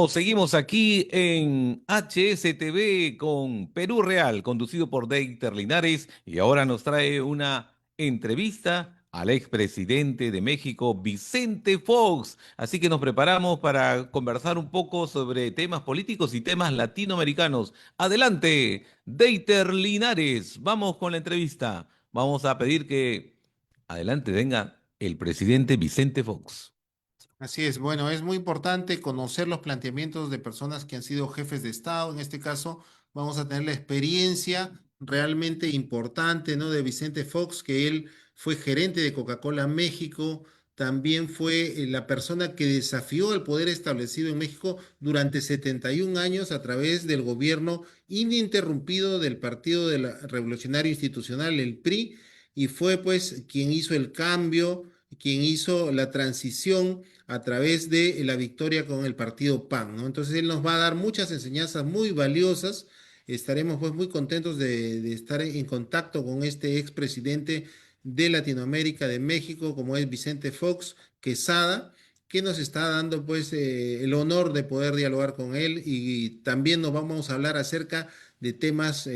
Seguimos aquí en HSTV con Perú Real, conducido por Deiter Linares, y ahora nos trae una entrevista al expresidente de México, Vicente Fox. Así que nos preparamos para conversar un poco sobre temas políticos y temas latinoamericanos. Adelante, Deiter Linares. Vamos con la entrevista. Vamos a pedir que adelante venga el presidente Vicente Fox. Así es, bueno, es muy importante conocer los planteamientos de personas que han sido jefes de Estado. En este caso, vamos a tener la experiencia realmente importante, ¿no? De Vicente Fox, que él fue gerente de Coca-Cola México, también fue la persona que desafió el poder establecido en México durante 71 años a través del gobierno ininterrumpido del Partido Revolucionario Institucional, el PRI, y fue pues quien hizo el cambio, quien hizo la transición a través de la victoria con el partido PAN, ¿no? Entonces él nos va a dar muchas enseñanzas muy valiosas. Estaremos pues muy contentos de estar en contacto con este expresidente de Latinoamérica, de México, como es Vicente Fox Quesada, que nos está dando pues el honor de poder dialogar con él, y también nos vamos a hablar acerca de temas,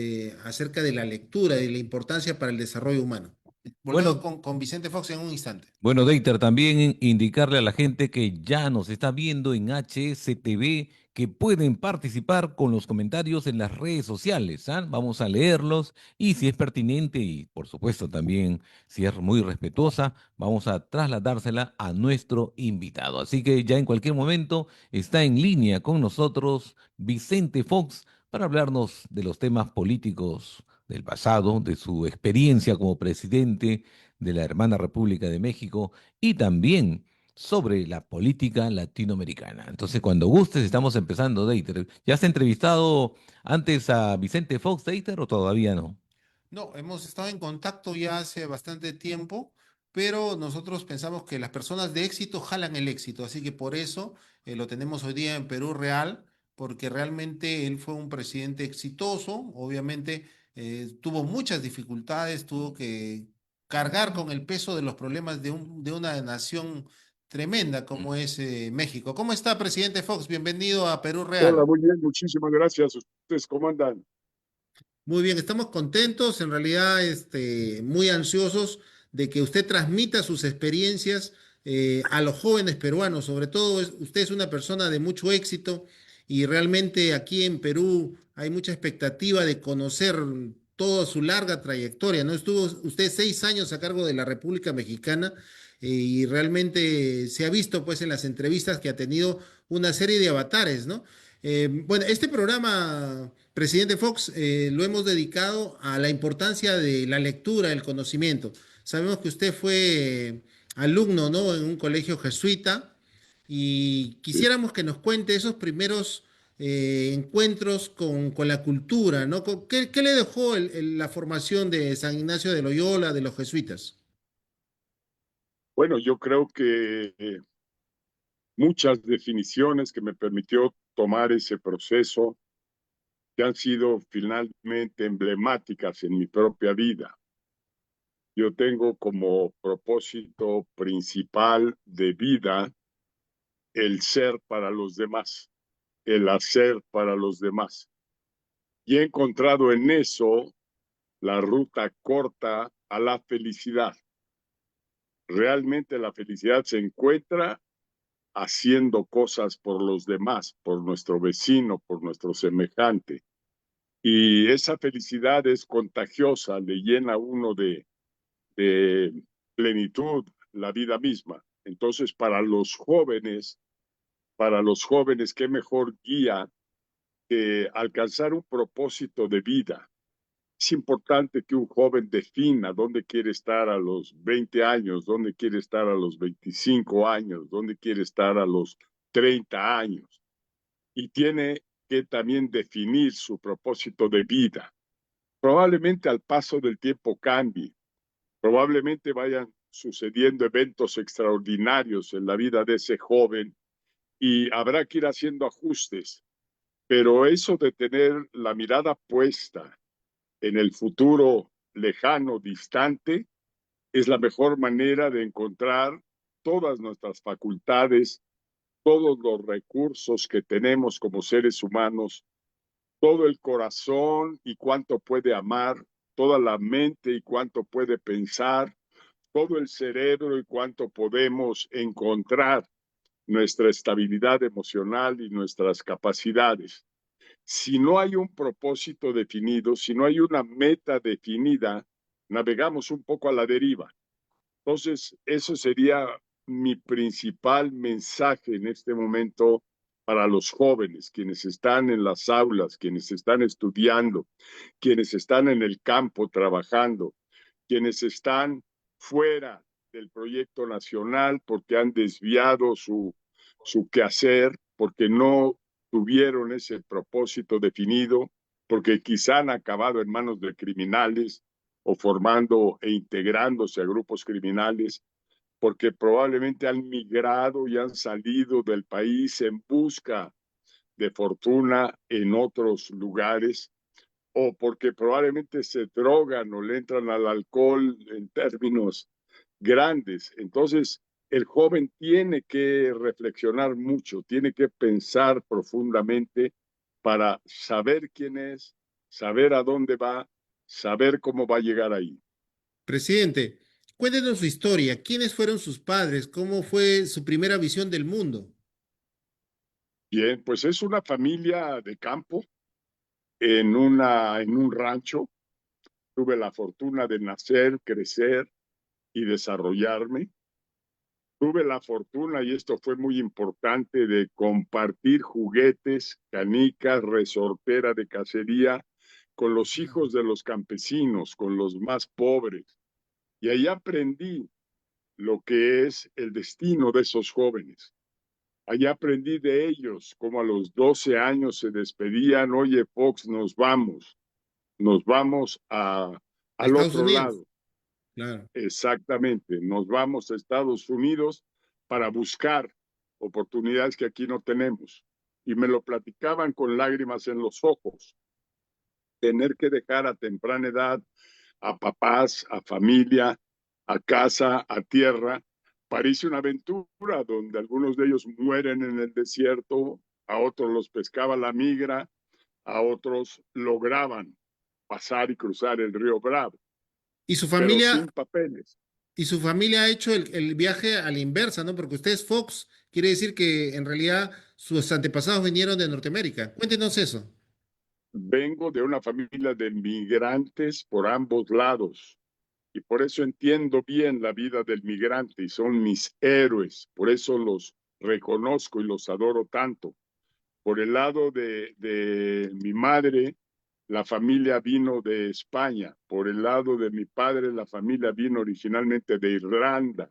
acerca de la lectura, de la importancia para el desarrollo humano. Volvemos Bueno, con Vicente Fox en un instante. Bueno, Deiter, también indicarle a la gente que ya nos está viendo en HSTV que pueden participar con los comentarios en las redes sociales, ¿ah? Vamos a leerlos y si es pertinente y por supuesto también si es muy respetuosa, vamos a trasladársela a nuestro invitado. Así que ya en cualquier momento está en línea con nosotros Vicente Fox para hablarnos de los temas políticos del pasado, de su experiencia como presidente de la hermana República de México y también sobre la política latinoamericana. Entonces, cuando gustes, estamos empezando, Deiter. ¿Ya has entrevistado antes a Vicente Fox, Deiter, o todavía no? No, hemos estado en contacto ya hace bastante tiempo, pero nosotros pensamos que las personas de éxito jalan el éxito, así que por eso lo tenemos hoy día en Perú Real, porque realmente él fue un presidente exitoso. Obviamente tuvo muchas dificultades, tuvo que cargar con el peso de los problemas de una nación tremenda como es México. ¿Cómo está, presidente Fox? Bienvenido a Perú Hola, Real. muy bien, muchísimas gracias. ¿Ustedes cómo andan? Muy bien, estamos contentos, en realidad muy ansiosos de que usted transmita sus experiencias a los jóvenes peruanos. Sobre todo, usted es una persona de mucho éxito, y realmente aquí en Perú hay mucha expectativa de conocer toda su larga trayectoria, ¿no? Estuvo usted 6 años a cargo de la República Mexicana, y realmente se ha visto pues en las entrevistas que ha tenido una serie de avatares, ¿no? Bueno, este programa, presidente Fox, lo hemos dedicado a la importancia de la lectura, el conocimiento. Sabemos que usted fue alumno, ¿no? En un colegio jesuita, y Sí. quisiéramos que nos cuente esos primeros encuentros con la cultura, ¿no? ¿Qué le dejó la formación de San Ignacio de Loyola, de los jesuitas? Bueno, yo creo que muchas definiciones que me permitió tomar ese proceso que han sido finalmente emblemáticas en mi propia vida. Yo tengo como propósito principal de vida el ser para los demás, el hacer para los demás. Y he encontrado en eso la ruta corta a la felicidad. Realmente la felicidad se encuentra haciendo cosas por los demás, por nuestro vecino, por nuestro semejante. Y esa felicidad es contagiosa, le llena a uno de plenitud la vida misma. Entonces, para los jóvenes, qué mejor guía que alcanzar un propósito de vida. Es importante que un joven defina dónde quiere estar a los 20 años, dónde quiere estar a los 25 años, dónde quiere estar a los 30 años. Y tiene que también definir su propósito de vida. Probablemente al paso del tiempo cambie, probablemente vayan sucediendo eventos extraordinarios en la vida de ese joven y habrá que ir haciendo ajustes, pero eso de tener la mirada puesta en el futuro lejano, distante, es la mejor manera de encontrar todas nuestras facultades todos los recursos que tenemos como seres humanos, todo el corazón y cuánto puede amar, toda la mente y cuánto puede pensar, todo el cerebro y cuánto podemos encontrar nuestra estabilidad emocional y nuestras capacidades. Si no hay un propósito definido, si no hay una meta definida, navegamos un poco a la deriva. Entonces, eso sería mi principal mensaje en este momento para los jóvenes, quienes están en las aulas, quienes están estudiando, quienes están en el campo trabajando, quienes están fuera del proyecto nacional porque han desviado su quehacer, porque no tuvieron ese propósito definido, porque quizá han acabado en manos de criminales o formando e integrándose a grupos criminales, porque probablemente han migrado y han salido del país en busca de fortuna en otros lugares, o porque probablemente se drogan o le entran al alcohol en términos grandes. Entonces, el joven tiene que reflexionar mucho, tiene que pensar profundamente para saber quién es, saber a dónde va, saber cómo va a llegar ahí. Presidente, cuéntenos su historia. ¿Quiénes fueron sus padres? ¿Cómo fue su primera visión del mundo? Bien, pues es una familia de campo en un rancho. Tuve la fortuna de nacer, crecer y desarrollarme. Tuve la fortuna, y esto fue muy importante, de compartir juguetes, canicas, resortera de cacería con los hijos de los campesinos, con los más pobres. Y ahí aprendí lo que es el destino de esos jóvenes. Allá aprendí de ellos, como a los 12 años se despedían: oye, Fox, nos vamos al Estados otro Unidos. lado. Claro. Exactamente, nos vamos a Estados Unidos para buscar oportunidades que aquí no tenemos. Y me lo platicaban con lágrimas en los ojos. Tener que dejar a temprana edad a papás, a familia, a casa, a tierra, parece una aventura donde algunos de ellos mueren en el desierto, a otros los pescaba la migra, a otros lograban pasar y cruzar el río Bravo, Y su pero familia, sin papeles. y su familia ha hecho el viaje a la inversa, ¿no? Porque usted es Fox, quiere decir que en realidad sus antepasados vinieron de Norteamérica. Cuéntenos eso. Vengo de una familia de migrantes por ambos lados y por eso entiendo bien la vida del migrante y son mis héroes, por eso los reconozco y los adoro tanto. Por el lado de mi madre, la familia vino de España. Por el lado de mi padre, la familia vino originalmente de Irlanda.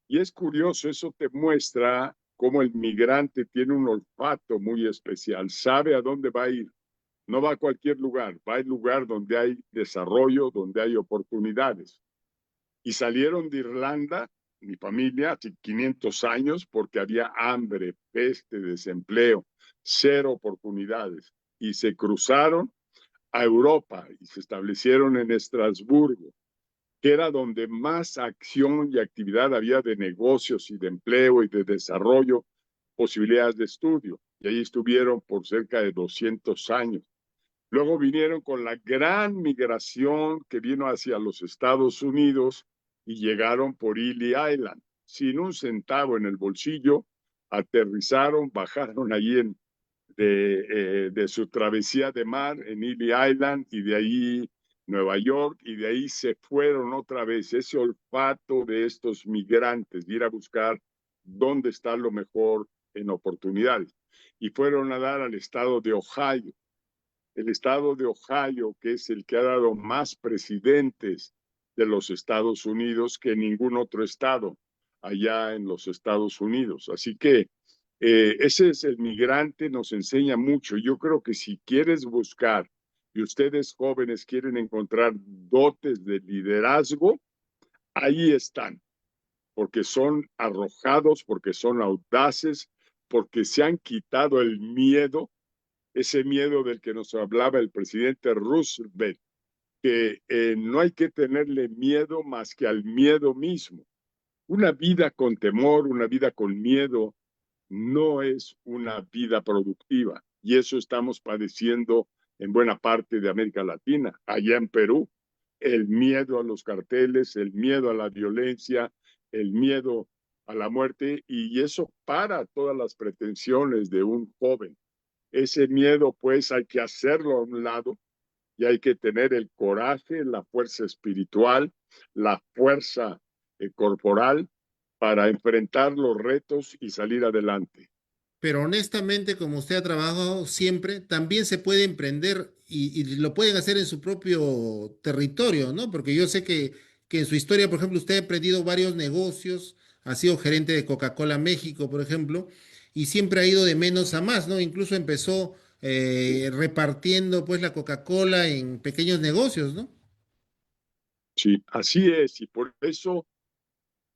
Y es curioso, eso te muestra cómo el migrante tiene un olfato muy especial, sabe a dónde va a ir. No va a cualquier lugar, va al lugar donde hay desarrollo, donde hay oportunidades. Y salieron de Irlanda, mi familia, hace 500 años, porque había hambre, peste, desempleo, cero oportunidades. Y se cruzaron a Europa y se establecieron en Estrasburgo, que era donde más acción y actividad había de negocios y de empleo y de desarrollo, posibilidades de estudio. Y ahí estuvieron por cerca de 200 años. Luego vinieron con la gran migración que vino hacia los Estados Unidos y llegaron por Ely Island. Sin un centavo en el bolsillo, aterrizaron, bajaron allí de su travesía de mar en Ely Island y de ahí Nueva York y de ahí se fueron otra vez. Ese olfato de estos migrantes, de ir a buscar dónde está lo mejor en oportunidades. Y fueron a dar al estado de Ohio, el estado de Ohio, que es el que ha dado más presidentes de los Estados Unidos que ningún otro estado allá en los Estados Unidos. Así que ese es el migrante, nos enseña mucho. Yo creo que si quieres buscar y ustedes jóvenes quieren encontrar dotes de liderazgo, ahí están, porque son arrojados, porque son audaces, porque se han quitado el miedo, ese miedo del que nos hablaba el presidente Roosevelt, que no hay que tenerle miedo más que al miedo mismo. Una vida con temor, una vida con miedo, no es una vida productiva. Y eso estamos padeciendo en buena parte de América Latina, allá en Perú. El miedo a los carteles, el miedo a la violencia, el miedo a la muerte, y eso para todas las pretensiones de un joven. Ese miedo, pues, hay que hacerlo a un lado y hay que tener el coraje, la fuerza espiritual, la fuerza corporal para enfrentar los retos y salir adelante. Pero honestamente, como usted ha trabajado siempre, también se puede emprender y lo pueden hacer en su propio territorio, ¿no? Porque yo sé que en su historia, por ejemplo, usted ha emprendido varios negocios, ha sido gerente de Coca-Cola México, por ejemplo, y siempre ha ido de menos a más, ¿no? Incluso empezó repartiendo pues la Coca-Cola en pequeños negocios, ¿no? Sí, así es, y por eso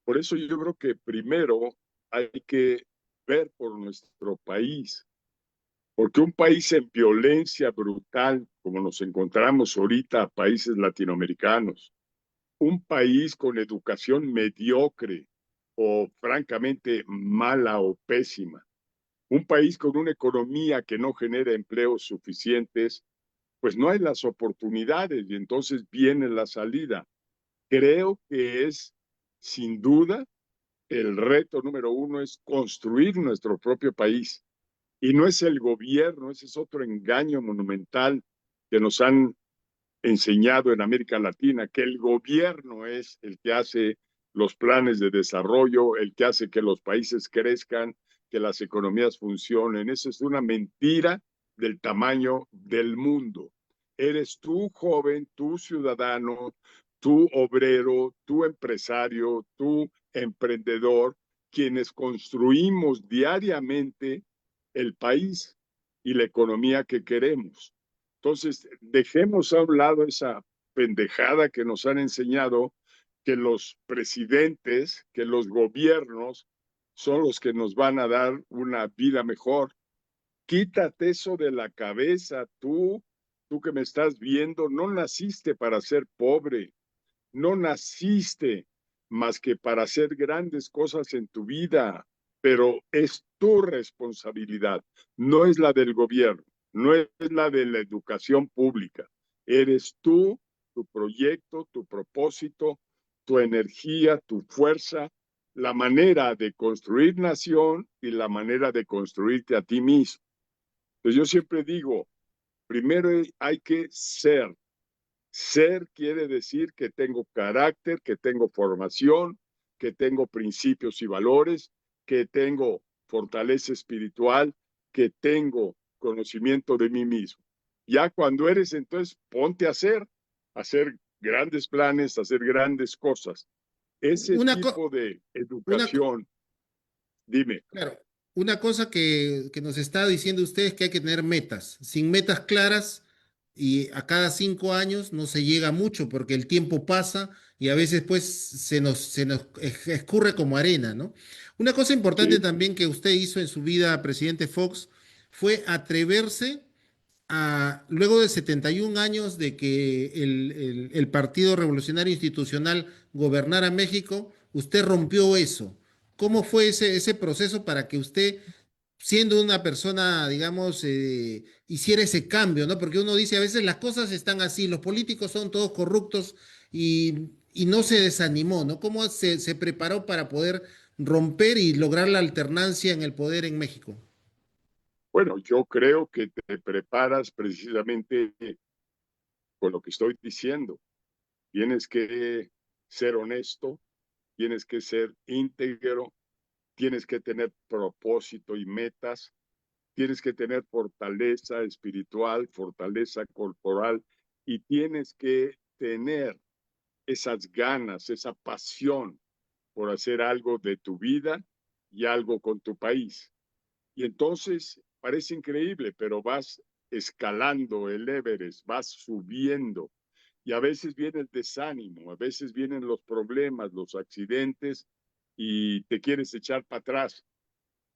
yo creo que primero hay que ver por nuestro país, porque un país en violencia brutal, como nos encontramos ahorita, países latinoamericanos, un país con educación mediocre o francamente mala o pésima, un país con una economía que no genera empleos suficientes, pues no hay las oportunidades y entonces viene la salida. Creo que es, sin duda, el reto número uno es construir nuestro propio país. Y no es el gobierno, ese es otro engaño monumental que nos han enseñado en América Latina, que el gobierno es el que hace los planes de desarrollo, el que hace que los países crezcan, que las economías funcionen. Eso es una mentira del tamaño del mundo. Eres tú, joven, tú, ciudadano, tú, obrero, tú, empresario, tú, emprendedor, quienes construimos diariamente el país y la economía que queremos. Entonces, dejemos a un lado esa pendejada que nos han enseñado que los presidentes, que los gobiernos son los que nos van a dar una vida mejor. Quítate eso de la cabeza, tú que me estás viendo, no naciste para ser pobre, no naciste más que para hacer grandes cosas en tu vida, pero es tu responsabilidad, no es la del gobierno, no es la de la educación pública. Eres tú, tu proyecto, tu propósito, tu energía, tu fuerza, la manera de construir nación y la manera de construirte a ti mismo. Entonces yo siempre digo, primero hay que ser. Ser quiere decir que tengo carácter, que tengo formación, que tengo principios y valores, que tengo fortaleza espiritual, que tengo conocimiento de mí mismo. Ya cuando eres, entonces ponte a hacer grandes planes, hacer grandes cosas. Ese Una, tipo de una, educación, dime. Claro, una cosa que nos está diciendo usted es que hay que tener metas. Sin metas claras y a cada 5 años no se llega mucho porque el tiempo pasa y a veces pues se nos escurre como arena, ¿no? Una cosa importante Sí, también que usted hizo en su vida, presidente Fox, fue atreverse luego de 71 años de que el Partido Revolucionario Institucional gobernara México, usted rompió eso. ¿Cómo fue ese proceso para que usted, siendo una persona, digamos, hiciera ese cambio, ¿no? Porque uno dice, a veces las cosas están así, los políticos son todos corruptos y no se desanimó, ¿no? ¿Cómo se preparó para poder romper y lograr la alternancia en el poder en México? bueno, yo creo que te preparas precisamente con lo que estoy diciendo. Tienes que ser honesto, tienes que ser íntegro, tienes que tener propósito y metas, tienes que tener fortaleza espiritual, fortaleza corporal y tienes que tener esas ganas, esa pasión por hacer algo de tu vida y algo con tu país. Y entonces parece increíble, pero vas escalando el Everest, vas subiendo y a veces viene el desánimo, a veces vienen los problemas, los accidentes y te quieres echar para atrás.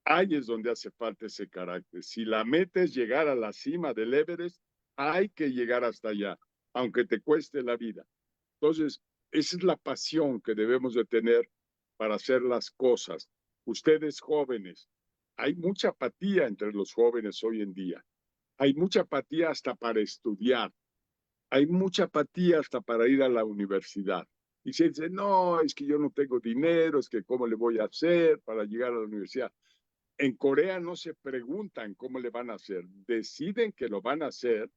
Ahí es donde hace falta ese carácter. Si la meta es llegar a la cima del Everest, hay que llegar hasta allá, aunque te cueste la vida. Entonces, esa es la pasión que debemos de tener para hacer las cosas. Ustedes jóvenes, hay mucha apatía entre los jóvenes hoy en día. Hay mucha apatía hasta para estudiar. Hay mucha apatía hasta para ir a la universidad. Y se dice, no, es que yo no tengo dinero, es que cómo le voy a hacer para llegar a la universidad. En Corea no se preguntan cómo le van a hacer, deciden que lo van a hacer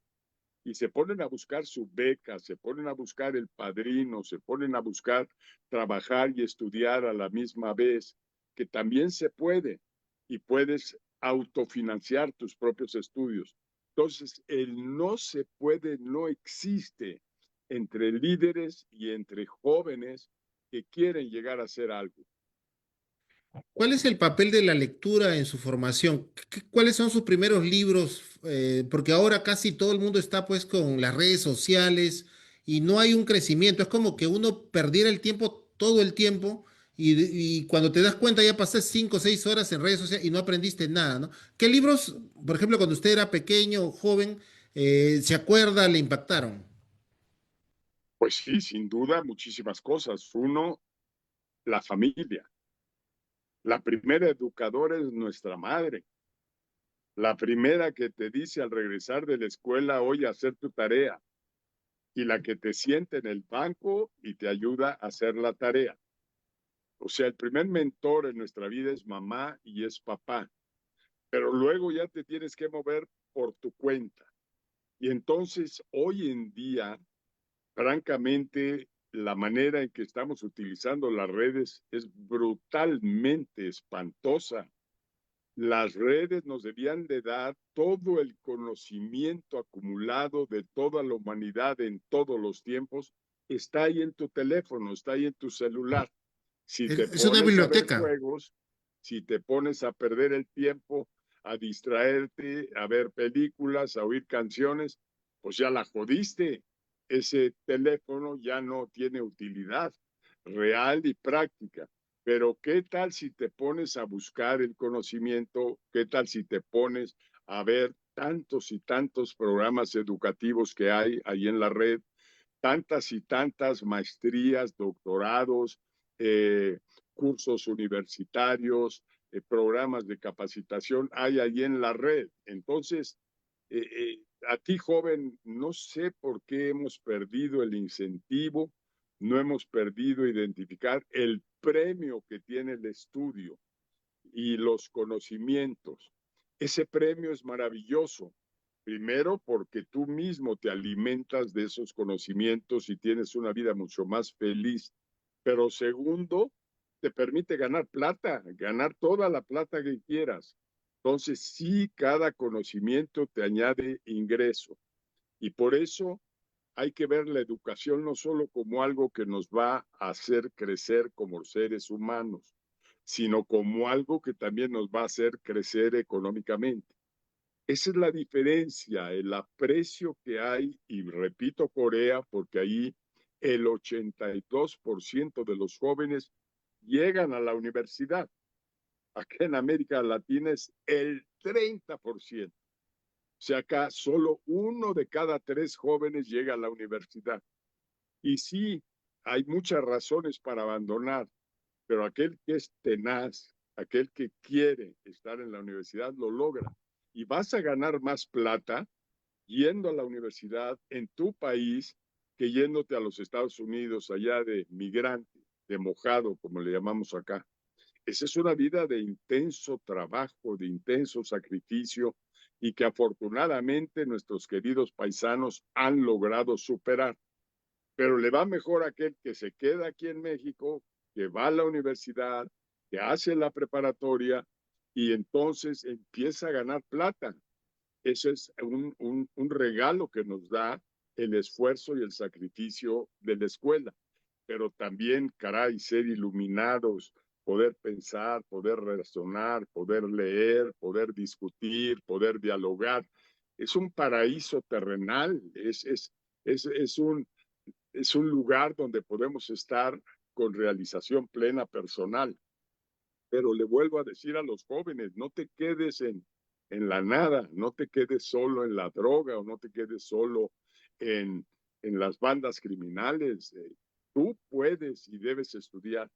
y se ponen a buscar su beca, se ponen a buscar el padrino, se ponen a buscar trabajar y estudiar a la misma vez, que también se puede y puedes autofinanciar tus propios estudios. Entonces, el no se puede no existe entre líderes y entre jóvenes que quieren llegar a hacer algo. ¿Cuál es el papel de la lectura en su formación? ¿Cuáles son sus primeros libros? Porque ahora casi todo el mundo está pues con las redes sociales y no hay un crecimiento. Es como que uno perdiera el tiempo todo el tiempo y cuando te das cuenta ya pasaste 5 o 6 horas en redes sociales y no aprendiste nada, ¿no? ¿Qué libros, por ejemplo, cuando usted era pequeño o joven, se acuerda, le impactaron? Pues sí, sin duda, muchísimas cosas. Uno, la familia. La primera educadora es nuestra madre. La primera que te dice al regresar de la escuela, oye, hacer tu tarea. Y la que te sienta en el banco y te ayuda a hacer la tarea. O sea, el primer mentor en nuestra vida es mamá y es papá. Pero luego ya te tienes que mover por tu cuenta. Y entonces, hoy en día, francamente, la manera en que estamos utilizando las redes es brutalmente espantosa. Las redes nos debían de dar todo el conocimiento acumulado de toda la humanidad en todos los tiempos. Está ahí en tu teléfono, está ahí en tu celular. Si te Es una pones a ver biblioteca. juegos, si te pones a perder el tiempo, a distraerte, a ver películas, a oír canciones, pues ya la jodiste. Ese teléfono ya no tiene utilidad real y práctica. Pero ¿qué tal si te pones a buscar el conocimiento? ¿Qué tal si te pones a ver tantos y tantos programas educativos que hay ahí en la red? Tantas y tantas maestrías, doctorados, eh, cursos universitarios, programas de capacitación hay ahí en la red. Entonces, a ti joven, no sé por qué hemos perdido el incentivo, no hemos perdido identificar el premio que tiene el estudio y los conocimientos. Ese premio es maravilloso. Primero, porque tú mismo te alimentas de esos conocimientos y tienes una vida mucho más feliz. Pero segundo, te permite ganar plata, ganar toda la plata que quieras. Entonces, sí, cada conocimiento te añade ingreso. Y por eso hay que ver la educación no solo como algo que nos va a hacer crecer como seres humanos, sino como algo que también nos va a hacer crecer económicamente. Esa es la diferencia, el aprecio que hay, y repito Corea, porque ahí el 82% de los jóvenes llegan a la universidad. Acá en América Latina es el 30%. O sea, acá solo 1 de cada 3 jóvenes llega a la universidad. Y sí, hay muchas razones para abandonar, pero aquel que es tenaz, aquel que quiere estar en la universidad, lo logra. Y vas a ganar más plata yendo a la universidad en tu país que yéndote a los Estados Unidos, allá de migrante, de mojado, como le llamamos acá. Esa es una vida de intenso trabajo, de intenso sacrificio y que afortunadamente nuestros queridos paisanos han logrado superar. Pero le va mejor a aquel que se queda aquí en México, que va a la universidad, que hace la preparatoria y entonces empieza a ganar plata. Eso es un regalo que nos da el esfuerzo y el sacrificio de la escuela. Pero también, caray, ser iluminados, poder pensar, poder razonar, poder leer, poder discutir, poder dialogar. Es un paraíso terrenal, es un, es un lugar donde podemos estar con realización plena personal. Pero le vuelvo a decir a los jóvenes, no te quedes en la nada, no te quedes solo en la droga o no te quedes solo en las bandas criminales. Tú puedes y debes estudiar.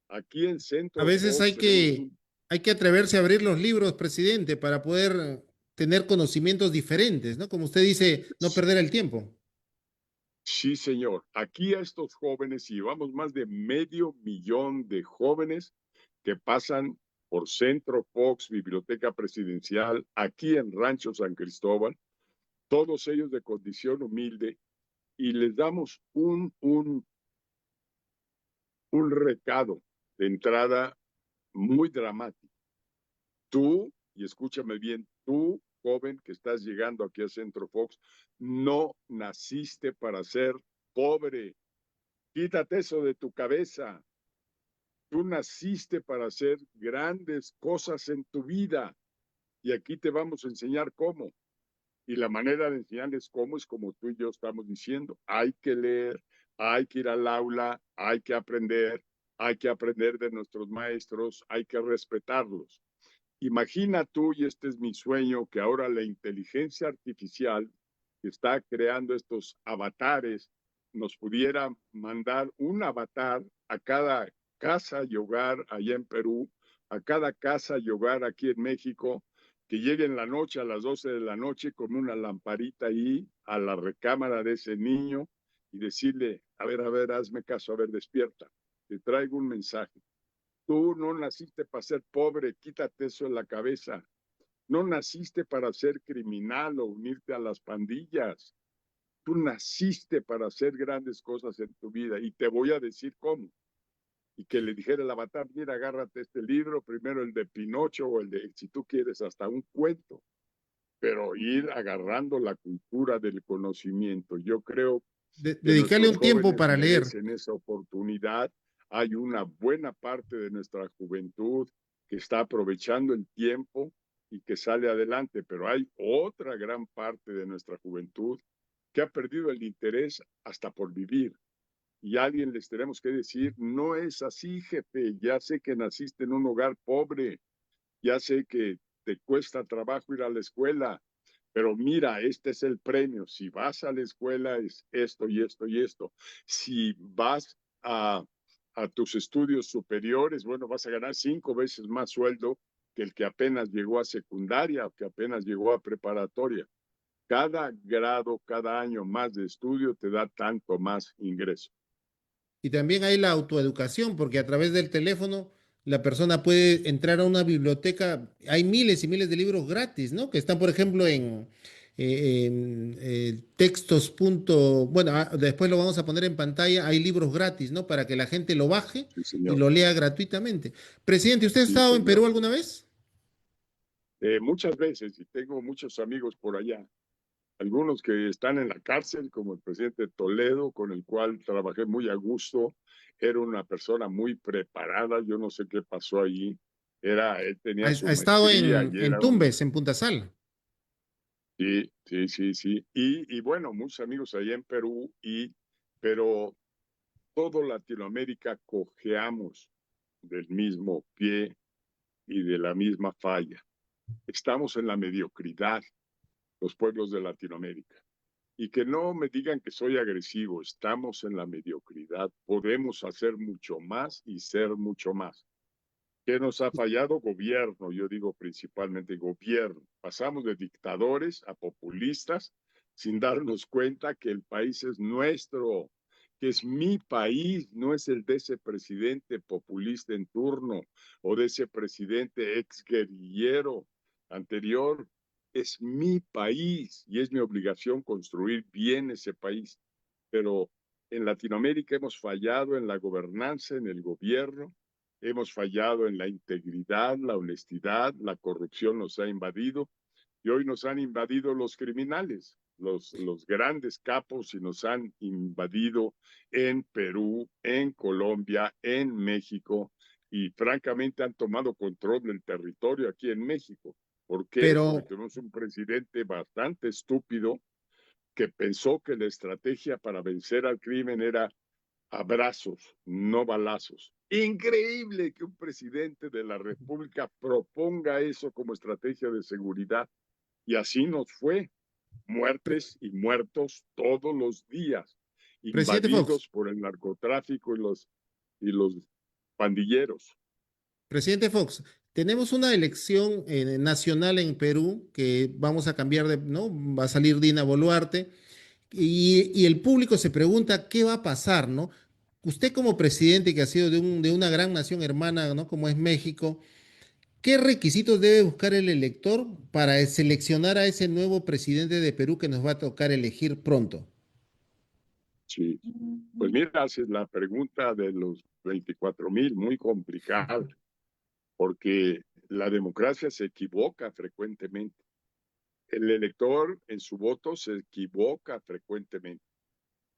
Aquí en A Centro veces Fox hay tenemos que, un... hay que atreverse a abrir los libros, presidente, para poder tener conocimientos diferentes, ¿no? Como usted dice, no perder el tiempo. Sí, señor. Aquí a estos jóvenes, y llevamos más de 500,000 de jóvenes que pasan por Centro Fox, Biblioteca Presidencial, aquí en Rancho San Cristóbal, todos ellos de condición humilde, y les damos un recado de entrada muy dramático. Tú, y escúchame bien, tú, joven que estás llegando aquí a Centro Fox, no naciste para ser pobre. Quítate eso de tu cabeza. Tú naciste para hacer grandes cosas en tu vida y aquí te vamos a enseñar cómo. Y la manera de enseñarles cómo es como tú y yo estamos diciendo. Hay que leer, hay que ir al aula, hay que aprender de nuestros maestros, hay que respetarlos. Imagina tú, y este es mi sueño, que ahora la inteligencia artificial que está creando estos avatares nos pudiera mandar un avatar a cada casa y hogar allá en Perú, a cada casa y hogar aquí en México, que llegue en la noche a las 12 de la noche con una lamparita ahí a la recámara de ese niño y decirle, a ver, hazme caso, a ver, despierta, te traigo un mensaje. Tú no naciste para ser pobre, quítate eso en la cabeza. No naciste para ser criminal o unirte a las pandillas. Tú naciste para hacer grandes cosas en tu vida y te voy a decir cómo. Y que le dijera el avatar, mira, agárrate este libro, primero el de Pinocho o el de, si tú quieres, hasta un cuento, pero ir agarrando la cultura del conocimiento. Yo creo que Dedicarle nuestros un tiempo jóvenes para leer. merecen esa oportunidad. Hay una buena parte de nuestra juventud que está aprovechando el tiempo y que sale adelante, pero hay otra gran parte de nuestra juventud que ha perdido el interés hasta por vivir. Y a alguien les tenemos que decir, no es así, jefe, ya sé que naciste en un hogar pobre, ya sé que te cuesta trabajo ir a la escuela, pero mira, este es el premio. Si vas a la escuela es esto y esto y esto. Si vas a tus estudios superiores, bueno, vas a ganar 5 veces más sueldo que el que apenas llegó a secundaria o que apenas llegó a preparatoria. Cada grado, cada año más de estudio te da tanto más ingreso. Y también hay la autoeducación, porque a través del teléfono la persona puede entrar a una biblioteca. Hay miles y miles de libros gratis, ¿no? Que están, por ejemplo, en textos. Bueno, después lo vamos a poner en pantalla. Hay libros gratis, ¿no? Para que la gente lo baje Sí, y señor. lo lea gratuitamente. Presidente, ¿usted ha Sí, estado en Perú señor. alguna vez? Muchas veces, y tengo muchos amigos por allá, algunos que están en la cárcel, como el presidente Toledo, con el cual trabajé muy a gusto. Era una persona muy preparada, yo no sé qué pasó allí. Él Ha, tenía su ha estado maestría y en era un... Tumbes, en Punta Sal. Sí, sí, sí, sí. Y bueno, muchos amigos allá en Perú, pero todo Latinoamérica cojeamos del mismo pie y de la misma falla. Estamos en la mediocridad, los pueblos de Latinoamérica. Y que no me digan que soy agresivo, estamos en la mediocridad, podemos hacer mucho más y ser mucho más. ¿Qué nos ha fallado? Gobierno, yo digo principalmente gobierno. Pasamos de dictadores a populistas sin darnos cuenta que el país es nuestro, que es mi país, no es el de ese presidente populista en turno o de ese presidente ex guerrillero anterior. Es mi país y es mi obligación construir bien ese país. Pero en Latinoamérica hemos fallado en la gobernanza, en el gobierno, hemos fallado en la integridad, la honestidad, la corrupción nos ha invadido y hoy nos han invadido los criminales, los grandes capos y nos han invadido en Perú, en Colombia, en México y francamente han tomado control del territorio aquí en México. ¿Por qué? Porque Pero, tenemos un presidente bastante estúpido que pensó que la estrategia para vencer al crimen era abrazos, no balazos. Increíble que un presidente de la República proponga eso como estrategia de seguridad. Y así nos fue. pre- Muertes y muertos todos los días, presidente Fox. invadidos por el narcotráfico y los pandilleros. Presidente Fox, tenemos una elección nacional en Perú que vamos a cambiar de, ¿no? Va a salir Dina Boluarte y el público se pregunta qué va a pasar, ¿no? Usted como presidente que ha sido de una gran nación hermana, ¿no? Como es México, ¿qué requisitos debe buscar el elector para seleccionar a ese nuevo presidente de Perú que nos va a tocar elegir pronto? Sí. Pues mira, haces la pregunta de los 24,000 muy complicada, porque la democracia se equivoca frecuentemente. El elector en su voto se equivoca frecuentemente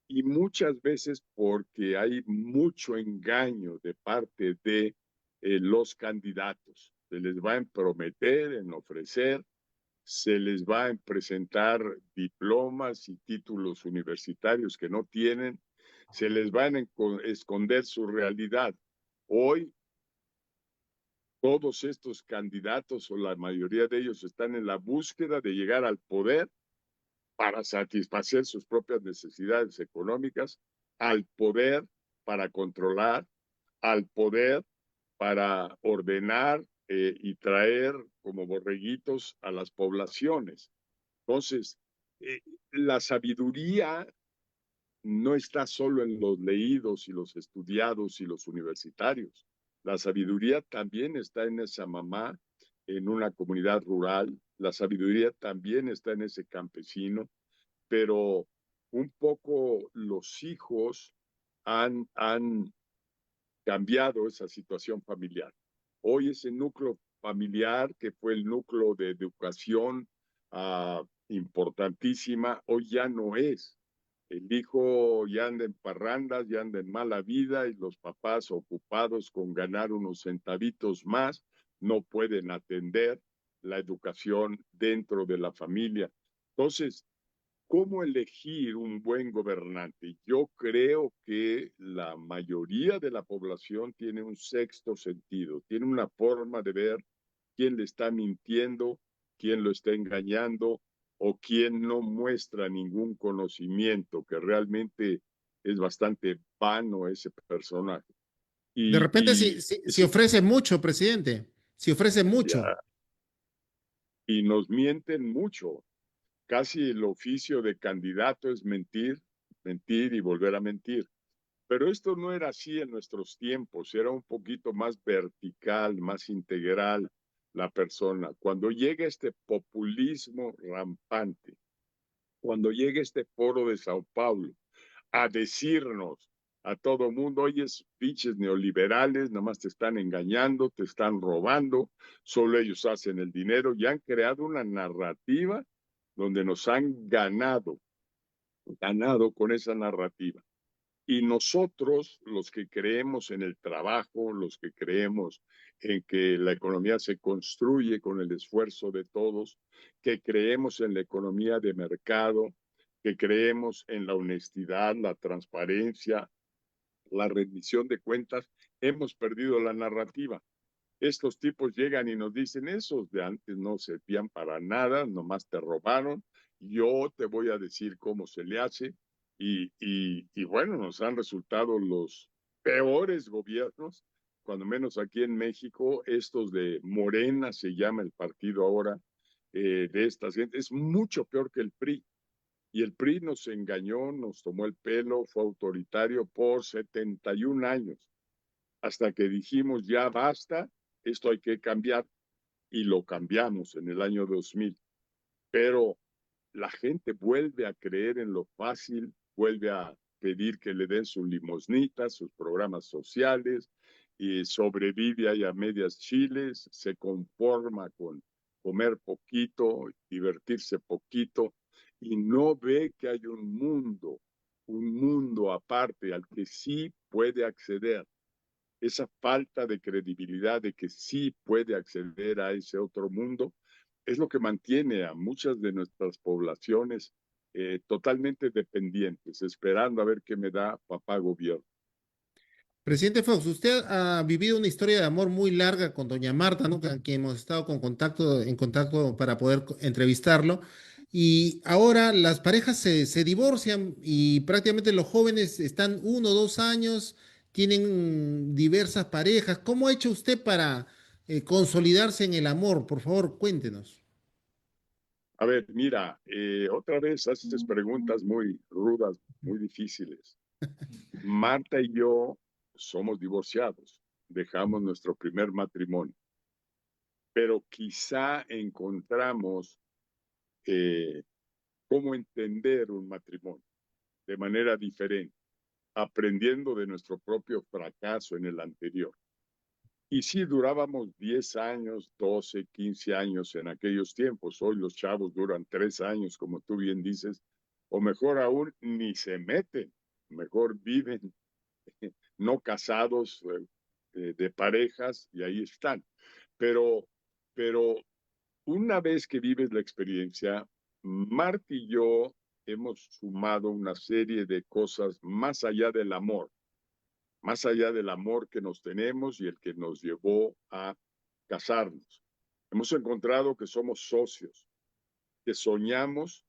y muchas veces porque hay mucho engaño de parte de los candidatos. Se les va a prometer, en ofrecer, se les va a presentar diplomas y títulos universitarios que no tienen, se les van a esconder su realidad. Hoy todos estos candidatos o la mayoría de ellos están en la búsqueda de llegar al poder para satisfacer sus propias necesidades económicas, al poder para controlar, al poder para ordenar y traer como borreguitos a las poblaciones. Entonces, eh, la sabiduría no está solo en los leídos y los estudiados y los universitarios. La sabiduría también está en esa mamá en una comunidad rural. La sabiduría también está en ese campesino, pero un poco los hijos han cambiado esa situación familiar. Hoy ese núcleo familiar, que fue el núcleo de educación importantísima, hoy ya no es. El hijo ya anda en parrandas, ya anda en mala vida y los papás ocupados con ganar unos centavitos más no pueden atender la educación dentro de la familia. Entonces, ¿cómo elegir un buen gobernante? Yo creo que la mayoría de la población tiene un sexto sentido, tiene una forma de ver quién le está mintiendo, quién lo está engañando o quién no muestra ningún conocimiento, que realmente es bastante vano ese personaje. De Y, repente, y, si ofrece mucho, presidente, si ofrece mucho. ya, y nos mienten mucho. Casi el oficio de candidato es mentir, mentir y volver a mentir. Pero esto no era así en nuestros tiempos, era un poquito más vertical, más integral la persona. Cuando llega este populismo rampante, cuando llega este foro de Sao Paulo a decirnos a todo mundo, oye, pinches neoliberales, nada más te están engañando, te están robando, solo ellos hacen el dinero y han creado una narrativa donde nos han ganado con esa narrativa. Y nosotros, los que creemos en el trabajo, los que creemos en que la economía se construye con el esfuerzo de todos, que creemos en la economía de mercado, que creemos en la honestidad, la transparencia, la rendición de cuentas, hemos perdido la narrativa. Estos tipos llegan y nos dicen, esos de antes no servían para nada, nomás te robaron, yo te voy a decir cómo se le hace, y bueno, nos han resultado los peores gobiernos, cuando menos aquí en México, estos de Morena, se llama el partido ahora, de esta gente, es mucho peor que el PRI. Y el PRI nos engañó, nos tomó el pelo, fue autoritario por 71 años hasta que dijimos ya basta, esto hay que cambiar y lo cambiamos en el año 2000. Pero la gente vuelve a creer en lo fácil, vuelve a pedir que le den sus limosnitas, sus programas sociales, y sobrevive ahí a medias chiles, se conforma con comer poquito, divertirse poquito, y no ve que hay un mundo aparte al que sí puede acceder. Esa falta de credibilidad de que sí puede acceder a ese otro mundo es lo que mantiene a muchas de nuestras poblaciones totalmente dependientes, esperando a ver qué me da papá gobierno. Presidente Fox, usted ha vivido una historia de amor muy larga con doña Marta, ¿no? Con quien hemos estado en contacto para poder entrevistarlo. Y ahora las parejas se divorcian y prácticamente los jóvenes están 1 o 2 años, tienen diversas parejas. ¿Cómo ha hecho usted consolidarse en el amor? Por favor, cuéntenos. A ver, mira, otra vez haces preguntas muy rudas, muy difíciles. Marta y yo somos divorciados, dejamos nuestro primer matrimonio, pero quizá encontramos eh, cómo entender un matrimonio de manera diferente, aprendiendo de nuestro propio fracaso en el anterior. Y sí, durábamos 10 años, 12, 15 años en aquellos tiempos. Hoy los chavos duran 3 años, como tú bien dices, o mejor aún, ni se meten, mejor viven no casados, de parejas, y ahí están. Pero, pero una vez que vives la experiencia, Marta y yo hemos sumado una serie de cosas más allá del amor que nos tenemos y el que nos llevó a casarnos. Hemos encontrado que somos socios, que soñamos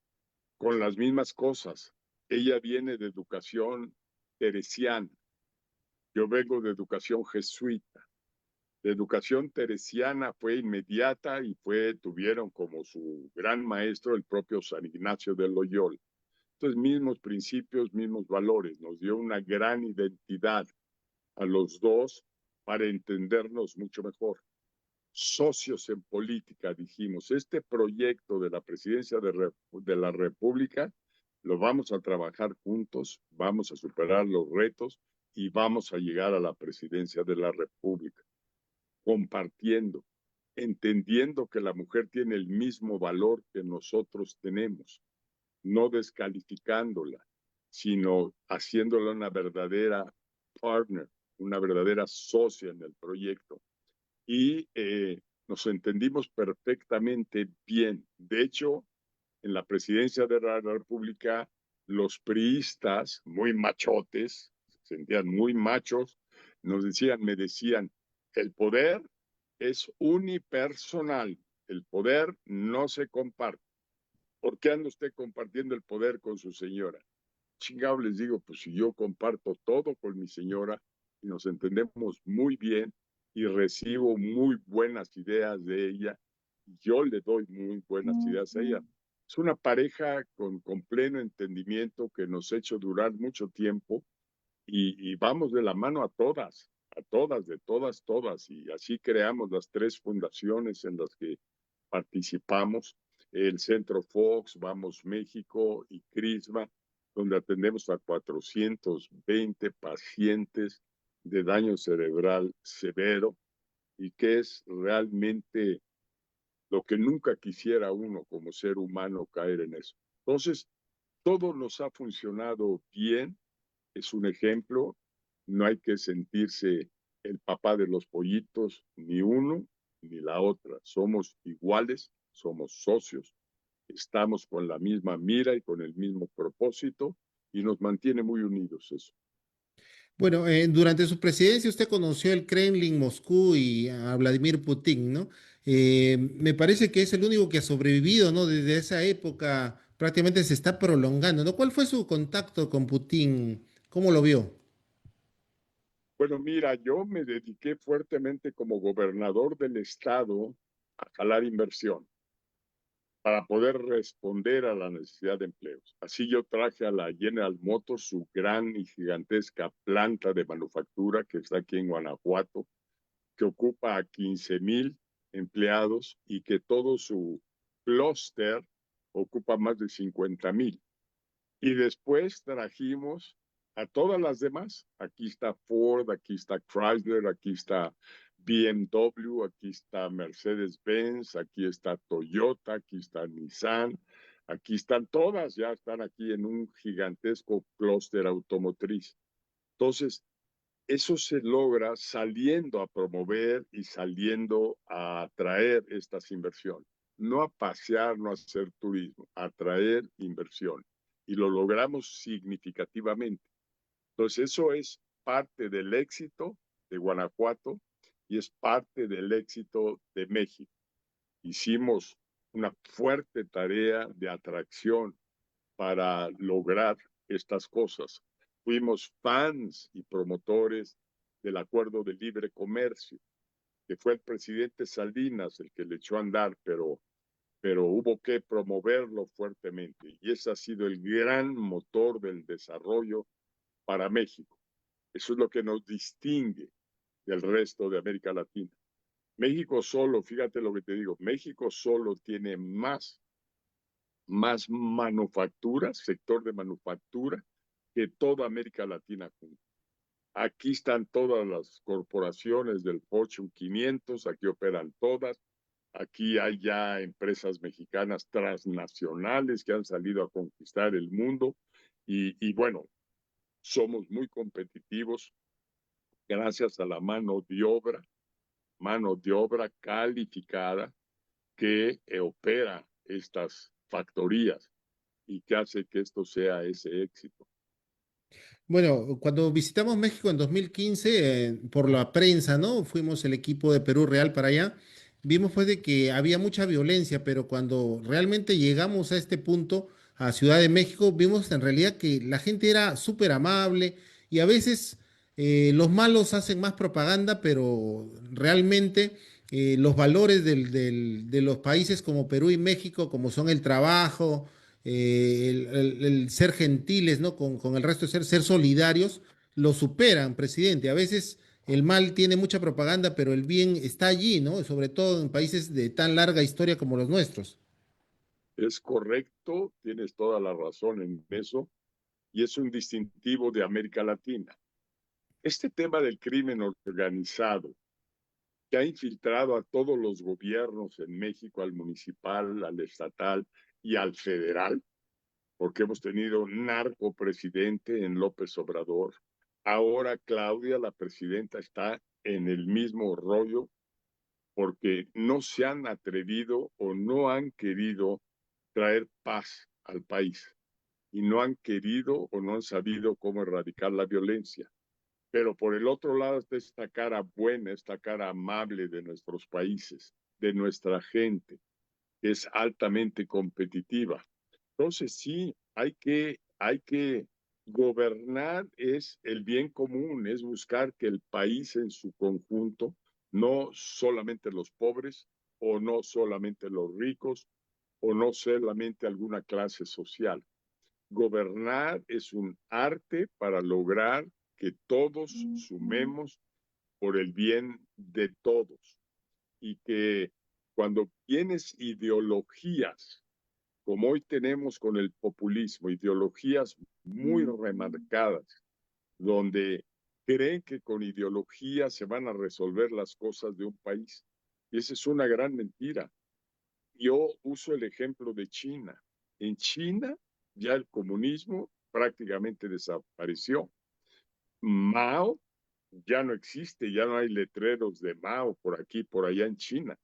con las mismas cosas. Ella viene de educación teresiana, yo vengo de educación jesuita. La educación teresiana fue inmediata y tuvieron como su gran maestro el propio San Ignacio de Loyola. Entonces, mismos principios, mismos valores, nos dio una gran identidad a los dos para entendernos mucho mejor. Socios en política, dijimos, este proyecto de la presidencia de la República lo vamos a trabajar juntos, vamos a superar los retos y vamos a llegar a la presidencia de la República, compartiendo, entendiendo que la mujer tiene el mismo valor que nosotros tenemos, no descalificándola, sino haciéndola una verdadera partner, una verdadera socia en el proyecto. Y nos entendimos perfectamente bien. De hecho, en la presidencia de la República, los priistas, muy machotes, se sentían muy machos, me decían, el poder es unipersonal, el poder no se comparte. ¿Por qué anda usted compartiendo el poder con su señora? Chingado, les digo, pues si yo comparto todo con mi señora y nos entendemos muy bien y recibo muy buenas ideas de ella, yo le doy muy buenas ideas a ella. Es una pareja con pleno entendimiento que nos ha hecho durar mucho tiempo y vamos de la mano a todas, de todas, todas. Y así creamos las 3 fundaciones en las que participamos, el Centro Fox, Vamos México y Crisma, donde atendemos a 420 pacientes de daño cerebral severo y que es realmente lo que nunca quisiera uno como ser humano caer en eso. Entonces, todo nos ha funcionado bien, es un ejemplo, no hay que sentirse el papá de los pollitos, ni uno ni la otra, somos iguales, somos socios, estamos con la misma mira y con el mismo propósito y nos mantiene muy unidos eso. Bueno, durante su presidencia usted conoció el Kremlin, Moscú y a Vladimir Putin, ¿no? Me parece que es el único que ha sobrevivido, ¿no? Desde esa época prácticamente se está prolongando, ¿no? ¿Cuál fue su contacto con Putin? ¿Cómo lo vio? Bueno, mira, yo me dediqué fuertemente como gobernador del estado a jalar inversión para poder responder a la necesidad de empleos. Así yo traje a la General Motors su gran y gigantesca planta de manufactura que está aquí en Guanajuato, que ocupa a 15,000 empleados y que todo su clúster ocupa más de 50,000. Y después trajimos a todas las demás. Aquí está Ford, aquí está Chrysler, aquí está BMW, aquí está Mercedes-Benz, aquí está Toyota, aquí está Nissan, aquí están todas, ya están aquí en un gigantesco clúster automotriz. Entonces, eso se logra saliendo a promover y saliendo a atraer estas inversiones. No a pasear, no a hacer turismo, a atraer inversión. Y lo logramos significativamente. Entonces, eso es parte del éxito de Guanajuato y es parte del éxito de México. Hicimos una fuerte tarea de atracción para lograr estas cosas. Fuimos fans y promotores del Acuerdo de Libre Comercio. que fue el presidente Salinas el que le echó a andar, pero hubo que promoverlo fuertemente. Y ese ha sido el gran motor del desarrollo para México. Eso es lo que nos distingue del resto de América Latina. México solo, fíjate lo que te digo, México solo tiene más manufactura, sector de manufactura, que toda América Latina junta. Aquí están todas las corporaciones del Fortune 500, aquí operan todas. Aquí hay ya empresas mexicanas transnacionales que han salido a conquistar el mundo y bueno, somos muy competitivos gracias a la mano de obra calificada que opera estas factorías y que hace que esto sea ese éxito. Bueno, cuando visitamos México en 2015, por la prensa, ¿no? Fuimos el equipo de Perú Real para allá. Vimos pues de que había mucha violencia, pero cuando realmente llegamos a este punto, a Ciudad de México, vimos en realidad que la gente era súper amable y a veces los malos hacen más propaganda, pero realmente los valores de los países como Perú y México, como son el trabajo, el ser gentiles, ¿no? Con el resto de ser solidarios, lo superan, presidente. A veces el mal tiene mucha propaganda, pero el bien está allí, ¿no? Sobre todo en países de tan larga historia como los nuestros. Es correcto, tienes toda la razón en eso, y es un distintivo de América Latina. Este tema del crimen organizado, que ha infiltrado a todos los gobiernos en México, al municipal, al estatal y al federal, porque hemos tenido un narcopresidente en López Obrador. Ahora Claudia, la presidenta, está en el mismo rollo porque no se han atrevido o no han querido traer paz al país y no han querido o no han sabido cómo erradicar la violencia. Pero por el otro lado está esta cara buena, esta cara amable de nuestros países, de nuestra gente, que es altamente competitiva. Entonces sí, hay que gobernar es el bien común, es buscar que el país en su conjunto, no solamente los pobres o no solamente los ricos o no solamente alguna clase social. Gobernar es un arte para lograr que todos sumemos por el bien de todos y que cuando tienes ideologías como hoy tenemos con el populismo, ideologías muy remarcadas, donde creen que con ideología se van a resolver las cosas de un país. Y esa es una gran mentira. Yo uso el ejemplo de China. En China ya el comunismo prácticamente desapareció. Mao ya no existe, ya no hay letreros de Mao por aquí, por allá en China.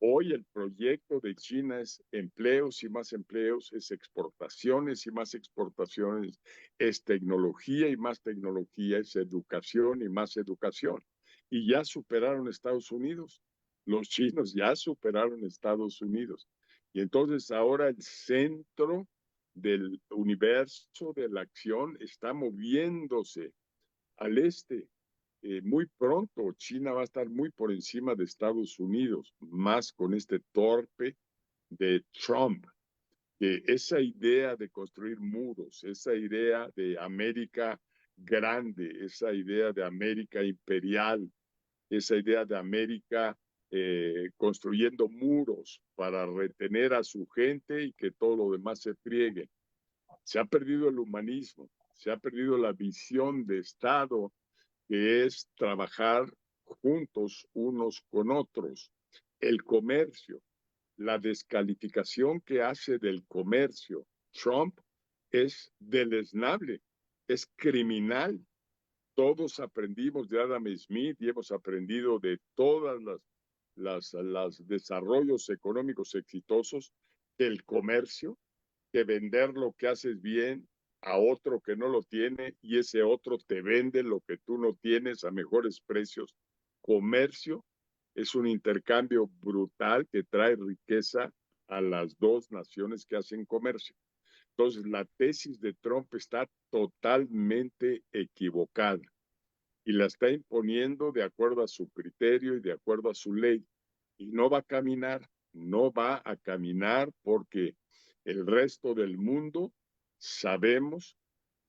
Hoy el proyecto de China es empleos y más empleos, es exportaciones y más exportaciones, es tecnología y más tecnología, es educación y más educación. Y ya superaron Estados Unidos. Los chinos ya superaron Estados Unidos. Y entonces ahora el centro del universo de la acción está moviéndose al este. Muy pronto China va a estar muy por encima de Estados Unidos, más con este torpe de Trump, que esa idea de construir muros, esa idea de América grande, esa idea de América imperial, esa idea de América construyendo muros para retener a su gente y que todo lo demás se friegue. Se ha perdido el humanismo, se ha perdido la visión de Estado que es trabajar juntos unos con otros. El comercio, la descalificación que hace del comercio Trump es deleznable, es criminal. Todos aprendimos de Adam Smith y hemos aprendido de todas las desarrollos económicos exitosos del comercio, que vender lo que haces bien a otro que no lo tiene y ese otro te vende lo que tú no tienes a mejores precios. Comercio es un intercambio brutal que trae riqueza a las dos naciones que hacen comercio. Entonces, la tesis de Trump está totalmente equivocada. y la está imponiendo de acuerdo a su criterio y de acuerdo a su ley. Y no va a caminar, no va a caminar porque el resto del mundo sabemos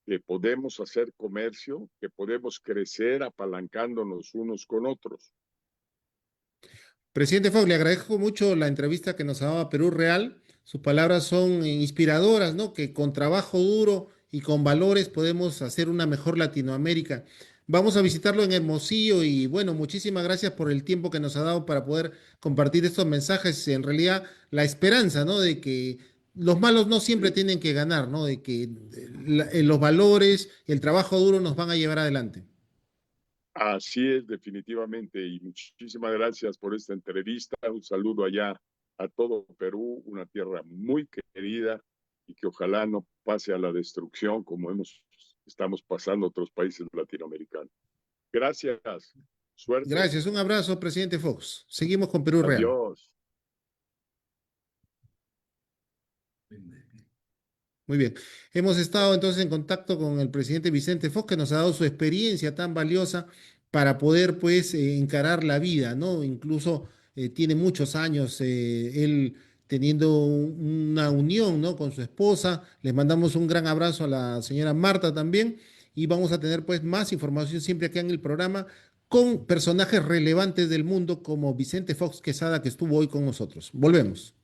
que podemos hacer comercio, que podemos crecer apalancándonos unos con otros. Presidente Fox, le agradezco mucho la entrevista que nos ha dado a Perú Real. Sus palabras son inspiradoras, ¿no? Que con trabajo duro y con valores podemos hacer una mejor Latinoamérica. Vamos a visitarlo en Hermosillo y bueno, muchísimas gracias por el tiempo que nos ha dado para poder compartir estos mensajes. En realidad, la esperanza, ¿no? De que los malos no siempre Sí. tienen que ganar, ¿no? De que los valores y el trabajo duro nos van a llevar adelante. Así es, definitivamente. Y muchísimas gracias por esta entrevista. Un saludo allá a todo Perú, una tierra muy querida y que ojalá no pase a la destrucción como estamos pasando otros países latinoamericanos. Gracias. Suerte. Gracias, un abrazo, presidente Fox. Seguimos con Perú Real. Adiós. Muy bien. Hemos estado entonces en contacto con el presidente Vicente Fox, que nos ha dado su experiencia tan valiosa para poder, pues, encarar la vida, ¿no? Incluso tiene muchos años él teniendo una unión, ¿no? Con su esposa. Les mandamos un gran abrazo a la señora Marta también y vamos a tener, pues, más información siempre acá en el programa con personajes relevantes del mundo como Vicente Fox Quesada, que estuvo hoy con nosotros. Volvemos.